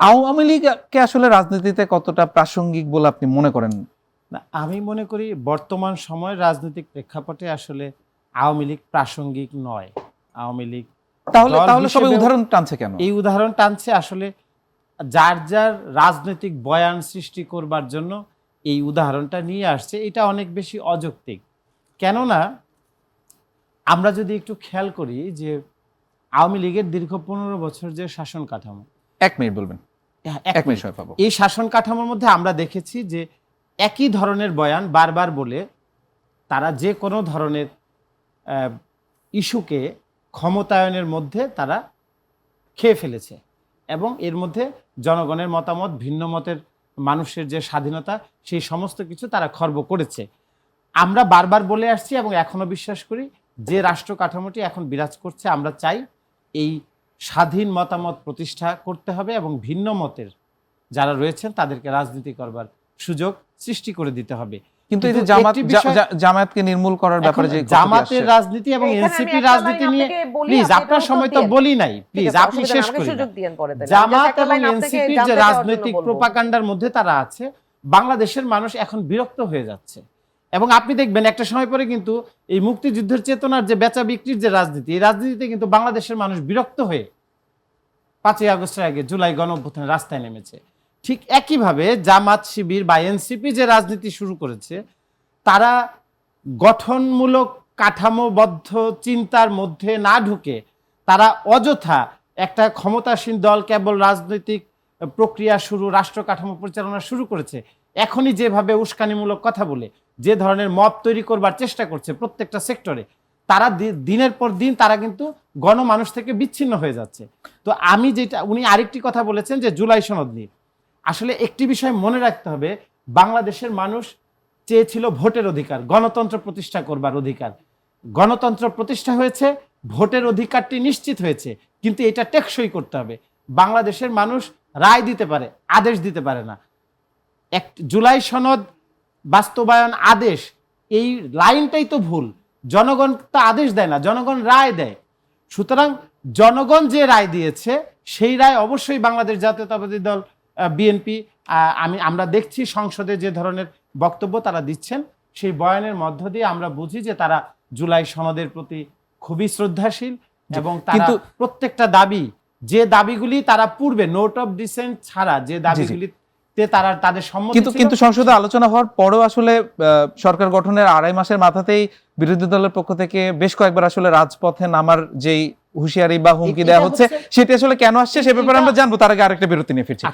আওয়ামী লীগকে আসলে রাজনীতিতে কতটা প্রাসঙ্গিক বলে আপনি মনে করেন? না, আমি মনে করি বর্তমান সময়ের রাজনৈতিক প্রেক্ষাপটে আসলে আওয়ামী লীগ প্রাসঙ্গিক নয়। আওয়ামী লীগ তাহলে দল তাহলে সবাই হিসেবেও উদাহরণ টানছে কেন? এই উদাহরণ টানছে আসলে যার যার রাজনৈতিক বয়ান সৃষ্টি করবার জন্য এই উদাহরণটা নিয়ে আসছে। এটা অনেক বেশি অযৌক্তিক। কেননা আমরা যদি একটু খেয়াল করি যে আওয়ামী লীগের দীর্ঘ 15 বছর যে শাসন কাঠামো, 1 মিনিট বলবেন। এক 1 মিনিট সময় পাবো। এই শাসন কাঠামোর মধ্যে আমরা দেখেছি যে একই ধরনের বয়ান বারবার বলে তারা যে কোনো ধরনের ইস্যুকে ক্ষমতায়নের মধ্যে তারা খেয়ে ফেলেছে এবং এর মধ্যে জনগণের মতামত, ভিন্ন মতের মানুষের যে স্বাধীনতা, সেই সমস্ত কিছু তারা খর্ব করেছে। আমরা বারবার বলে আসছি এবং এখনো বিশ্বাস করি যে রাষ্ট্র কাঠামোটি এখন বিরাজ করছে, আমরা চাই এই স্বাধীন মতামত প্রতিষ্ঠা করতে হবে এবং ভিন্ন মতের যারা রয়েছেন তাদেরকে রাজনীতি করবার সুযোগ সৃষ্টি করে দিতে হবে। কিন্তু এই যে একটি বিষয়- জামায়াতকে নির্মূল করার ব্যাপারে যে জামাতের রাজনীতি এবং এখানে আমি এনসিপি একটা রাজনীতি লাইন নিয়ে আপনাকে বলি, প্লিজ, আপনি আপনার এটার সময় উত্তর তো দিন। বলি নাই, ঠিক প্লিজ আছে, আপনি অসুবিধা শেষ নেই, আমাকে করেন। সুযোগ দিয়েন পরে তাহলে। আমি জামাত just একটা এবং লাইন আপনাকে এনসিপির জানতে যে চাওয়ার জন্য রাজনৈতিক বলবো। প্রোপাগান্ডার মধ্যে তারা আছে, বাংলাদেশের মানুষ এখন বিরক্ত হয়ে যাচ্ছে এবং আপনি দেখবেন একটা সময় পরে কিন্তু এই মুক্তিযুদ্ধের চেতনার যে বেচা বিক্রির যে রাজনীতি, এই রাজনীতিতে কিন্তু বাংলাদেশের মানুষ বিরক্ত হয়ে 5ই আগস্টের আগে জুলাই গণঅভ্যুত্থানে রাস্তায় নেমেছে। ঠিক একইভাবে জামাত, শিবির বা এনসিপি যে রাজনীতি শুরু করেছে, তারা গঠনমূলক কাঠামোবদ্ধ চিন্তার মধ্যে না ঢুকে তারা অযথা একটা ক্ষমতাসীন দল কেবল রাজনৈতিক প্রক্রিয়া শুরু, রাষ্ট্র কাঠামো পরিচালনা শুরু করেছে, এখনই যেভাবে উস্কানিমূলক কথা বলে যে ধরনের মব তৈরি করবার চেষ্টা করছে প্রত্যেকটা সেক্টরে, তারা দিনের পর দিন তারা কিন্তু গণমানুষ থেকে বিচ্ছিন্ন হয়ে যাচ্ছে। তো আমি যেটা, উনি আরেকটি কথা বলেছেন যে জুলাই সনদ নিয়ে, আসলে একটি বিষয় মনে রাখতে হবে, বাংলাদেশের মানুষ চেয়েছিল ভোটের অধিকার, গণতন্ত্র প্রতিষ্ঠা করবার অধিকার। গণতন্ত্র প্রতিষ্ঠা হয়েছে, ভোটের অধিকারটি নিশ্চিত হয়েছে, কিন্তু এটা টেকসই করতে হবে। বাংলাদেশের মানুষ রায় দিতে পারে, আদেশ দিতে পারে না। জুলাই সনদ বাস্তবায়ন আদেশ, এই লাইনটাই তো ভুল। জনগণ তো আদেশ দেয় না, জনগণ রায় দেয়। সুতরাং জনগণ যে রায় দিয়েছে সেই রায় অবশ্যই বাংলাদেশ জাতীয়তাবাদী দল, বিএনপি, আমরা দেখছি সংসদে যে ধরনের বক্তব্য তারা দিচ্ছেন, সেই বয়ানের মধ্য দিয়ে আমরা বুঝি যে তারা জুলাই সনদের প্রতি খুবই শ্রদ্ধাশীল এবং তারা প্রত্যেকটা দাবি, যে দাবিগুলি তারা পূর্বে নোট অফ ডিসেন্ট ছাড়া যে দাবিগুলিতে তারা তাদের সম্মতি ছিল, কিন্তু সংসদে আলোচনা হওয়ার পরেও আসলে সরকার গঠনের 2.5 মাসের মাথাতেই বিরোধী দলের পক্ষ থেকে বেশ কয়েকবার আসলে রাজপথে নামার যেই হুঁশিয়ারি বা হুমকি দেওয়া হচ্ছে, সেটা আসলে কেন আসছে সে ব্যাপারে আমরা জানবো। তার আগে আরেকটা বিরতি নিয়ে ফিরছি।